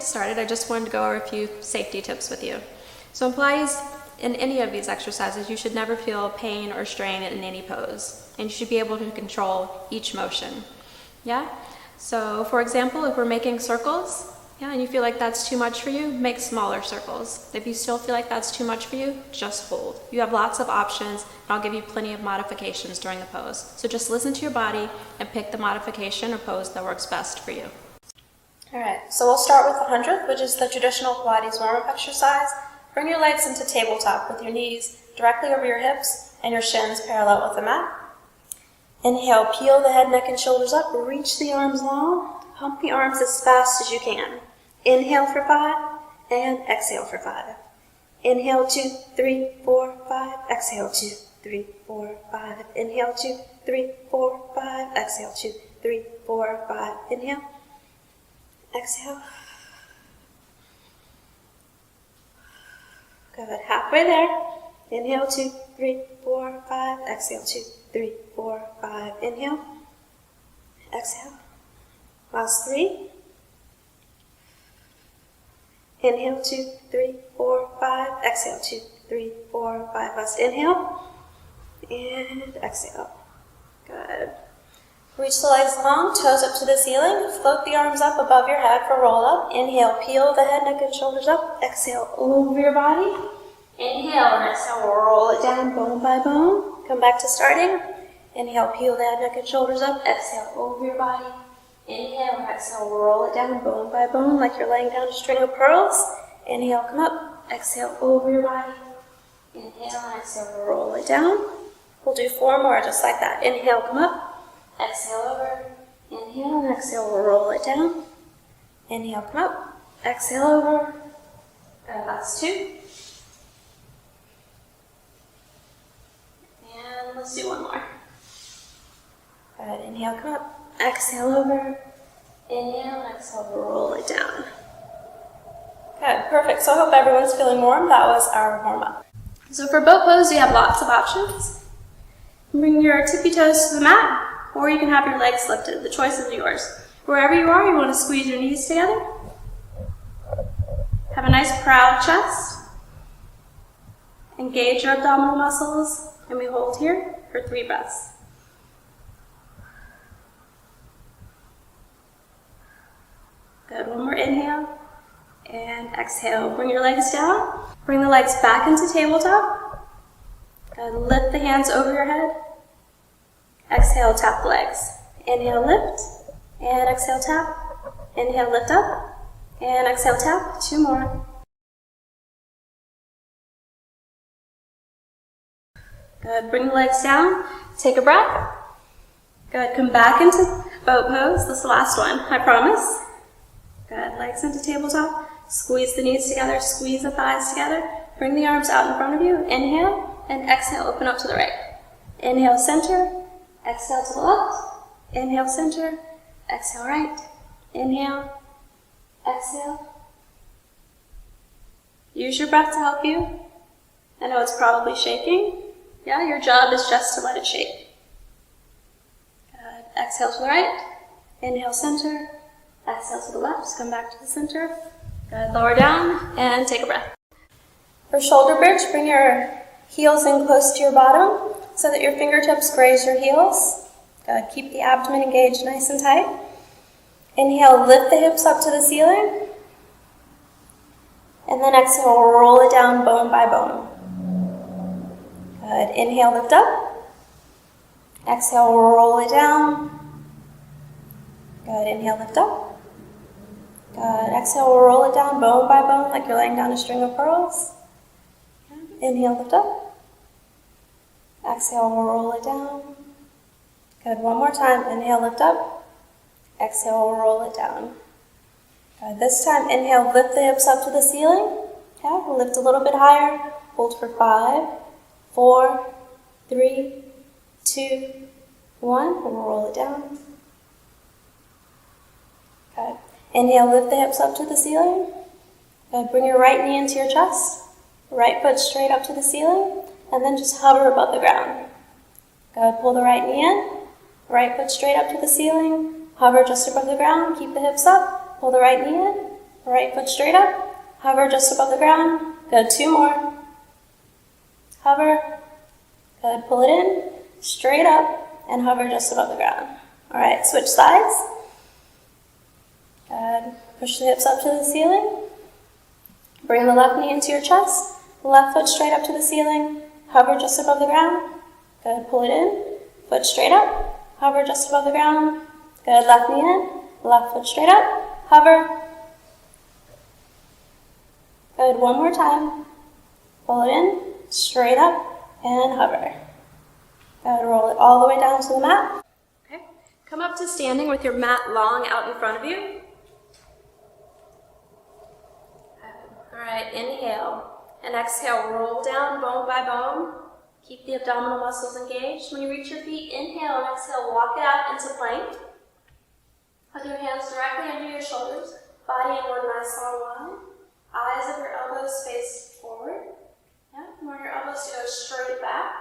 get started, I just wanted to go over a few safety tips with you. So implies in any of these exercises, you should never feel pain or strain in any pose, and you should be able to control each motion. Yeah? So for example, if we're making circles, and you feel like that's too much for you, make smaller circles. If you still feel like that's too much for you, just hold. You have lots of options, and I'll give you plenty of modifications during the pose. So just listen to your body and pick the modification or pose that works best for you. Alright, so we'll start with the 100th, which is the traditional Pilates warm-up exercise. Bring your legs into tabletop with your knees directly over your hips and your shins parallel with the mat. Inhale, peel the head, neck, and shoulders up. Reach the arms long. Pump the arms as fast as you can. Inhale for 5 and exhale for 5. Inhale 2, 3, 4, 5. Exhale 2, 3, 4, 5. Inhale 2, 3, 4, 5. Exhale 2, 3, 4, 5. Inhale. Exhale. Good. Halfway there. Inhale 2, 3, 4, 5. Exhale 2, 3, 4, 5. Inhale. Exhale. Last 3. Inhale 2, 3, 4, 5. Exhale 2, 3, 4, 5. Last inhale. And exhale. Good. Reach the legs long, toes up to the ceiling. Float the arms up above your head for roll up. Inhale, peel the head, neck, and shoulders up. Exhale, over your body. Inhale and exhale, roll it down bone by bone. Come back to starting. Inhale, peel the head, neck, and shoulders up. Exhale, over your body. Inhale and exhale, roll it down bone by bone like you're laying down a string of pearls. Inhale, come up. Exhale, over your body. Inhale and exhale, roll it down. We'll do 4 more just like that. Inhale, come up. Exhale, over. Inhale and exhale, roll it down. Inhale, come up. Exhale, over. Good, that's 2. And let's do 1 more. Good, inhale, come up. Exhale, over. Inhale and exhale, roll it down. Good, perfect. So I hope everyone's feeling warm. That was our warm-up. So for boat pose, you have lots of options. Bring your tippy toes to the mat, or you can have your legs lifted. The choice is yours. Wherever you are, you want to squeeze your knees together. Have a nice proud chest. Engage your abdominal muscles, and we hold here for 3 breaths. Good, 1 more inhale, and exhale. Bring your legs down. Bring the legs back into tabletop. Good, lift the hands over your head. Exhale, tap the legs. Inhale, lift, and exhale, tap. Inhale, lift up, and exhale, tap. 2 more. Good, bring the legs down. Take a breath. Good, come back into boat pose. This is the last one, I promise. Good, legs into tabletop. Squeeze the knees together, squeeze the thighs together. Bring the arms out in front of you. Inhale, and exhale, open up to the right. Inhale, center. Exhale to the left. Inhale, center. Exhale, right. Inhale. Exhale. Use your breath to help you. I know it's probably shaking. Yeah, your job is just to let it shake. Good. Exhale to the right. Inhale, center. Exhale to the left. Come back to the center. Good. Lower down and take a breath. For shoulder bridge, bring your heels in close to your bottom so that your fingertips graze your heels. Good. Keep the abdomen engaged nice and tight. Inhale, lift the hips up to the ceiling. And then exhale, roll it down bone by bone. Good. Inhale, lift up. Exhale, roll it down. Good. Inhale, lift up. Good. Exhale, roll it down bone by bone like you're laying down a string of pearls. Inhale, lift up. Exhale, roll it down. Good. 1 more time. Inhale, lift up. Exhale, roll it down. Good. This time, inhale, lift the hips up to the ceiling. Okay. Lift a little bit higher. Hold for 5, 4, 3, 2, 1. And roll it down. Good. Inhale, lift the hips up to the ceiling. Good. Bring your right knee into your chest. Right foot straight up to the ceiling. And then just hover above the ground. Good. Pull the right knee in. Right foot straight up to the ceiling. Hover just above the ground. Keep the hips up. Pull the right knee in. Right foot straight up. Hover just above the ground. Good. 2 more. Hover. Good. Pull it in. Straight up and hover just above the ground. All right. Switch sides. Good. Push the hips up to the ceiling. Bring the left knee into your chest. Left foot straight up to the ceiling. Hover just above the ground. Good. Pull it in. Foot straight up. Hover just above the ground. Good. Left knee in. Left foot straight up. Hover. Good. 1 more time. Pull it in. Straight up and hover. Good. Roll it all the way down to the mat. Okay. Come up to standing with your mat long out in front of you. All right. Inhale and exhale. Roll down bone by bone. Keep the abdominal muscles engaged. When you reach your feet, inhale and exhale. Walk it out into plank. Put your hands directly under your shoulders. Body in one nice long line. Eyes of your elbows face forward. Yeah. You want your elbows to go straight back.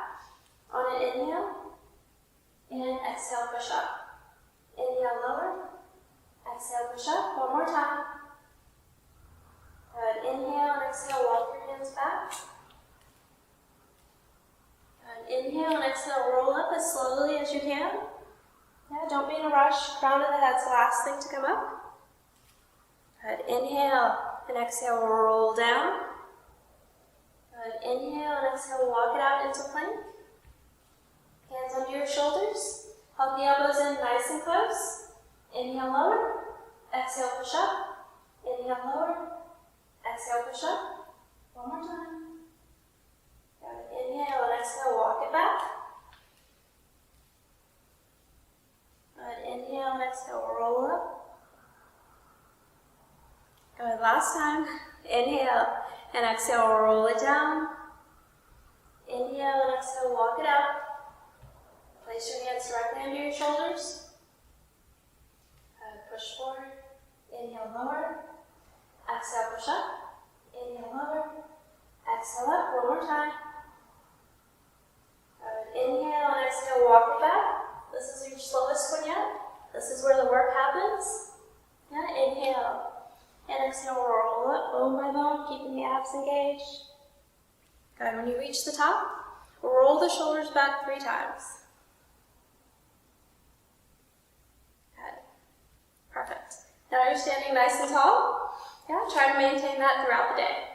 On an inhale. And exhale, push up. Inhale, lower. Exhale, push up. 1 more time. Good. Inhale and exhale, walk your hands back. Good. Inhale and exhale, roll up as slowly as you can. Yeah, don't be in a rush. Crown of the head's the last thing to come up. Good. Inhale and exhale, roll down. Good. Inhale and exhale, walk it out into plank. Hands under your shoulders. Hug the elbows in nice and close. Inhale, lower. Exhale, push up. Inhale, lower. Exhale, push up. 1 more time. Good. Inhale and exhale, walk it back. Good. Inhale and exhale, roll up. Good. Last time. Inhale and exhale, roll it down. Inhale and exhale, walk it out. Place your hands directly under your shoulders. Push forward. Inhale, lower. Exhale, push up. Inhale, lower. Exhale, up. 1 more time. Good. Inhale and exhale, walk it back. This is your slowest one yet. This is where the work happens. Yeah, inhale. And exhale, roll up bone by bone, keeping the abs engaged. Good. When you reach the top, roll the shoulders back 3 times. Good. Perfect. Now you're standing nice and tall. Yeah, try to maintain that throughout the day.